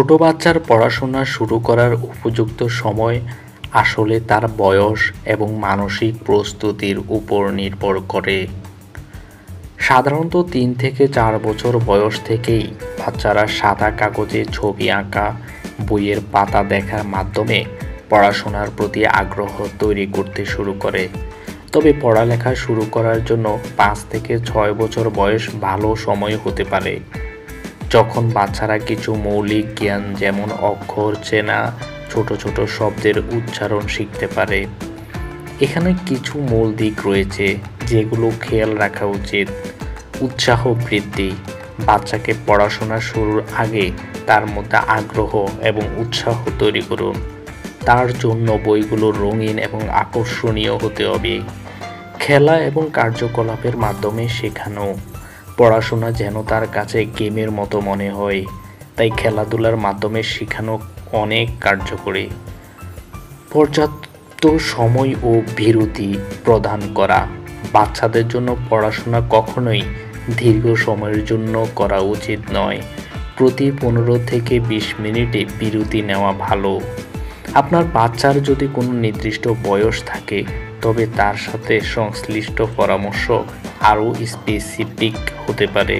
ছোট বাচ্চার পড়াশোনা শুরু করার উপযুক্ত সময় আসলে তার বয়স এবং মানসিক প্রস্তুতির উপর নির্ভর করে। সাধারণত ৩ থেকে ৪ বছর বয়স থেকেই বাচ্চারা সাদা কাগজে ছবি আঁকা, বইয়ের পাতা দেখার মাধ্যমে পড়াশোনার প্রতি আগ্রহ তৈরি করতে শুরু করে। তবে পড়ালেখা শুরু করার জন্য ৫ থেকে ৬ বছর বয়স ভালো সময় হতে পারে, যখন বাচ্চারা কিছু মৌলিক জ্ঞান যেমন অক্ষর চেনা, ছোট ছোট শব্দের উচ্চারণ শিখতে পারে। এখানে কিছু মূল দিক রয়েছে যেগুলো খেয়াল রাখা উচিত। উৎসাহ বৃদ্ধি। বাচ্চাকে পড়াশোনা শুরুর আগে তার মধ্যে আগ্রহ এবং উৎসাহ তৈরি করুন। তার জন্য বইগুলো রঙিন এবং আকর্ষণীয় হতে হবে। খেলা এবং কার্যকলাপের মাধ্যমে শেখানো। পড়াশোনা যেন তার কাছে গেমের মতো মনে হয়, তাই খেলাধুলার মাধ্যমে শেখানো অনেক কার্যকরী। পর্যাপ্ত সময় ও বিরতি প্রদান করা। বাচ্চাদের জন্য পড়াশোনা কখনোই দীর্ঘ সময়ের জন্য করা উচিত নয়। প্রতি ১৫ থেকে ২০ মিনিটে বিরতি নেওয়া ভালো। আপনার বাচ্চার যদি কোনো নির্দিষ্ট বয়স থাকে, তবে তার সাথে সংশ্লিষ্ট পরামর্শ আরও স্পেসিফিক হতে পারে।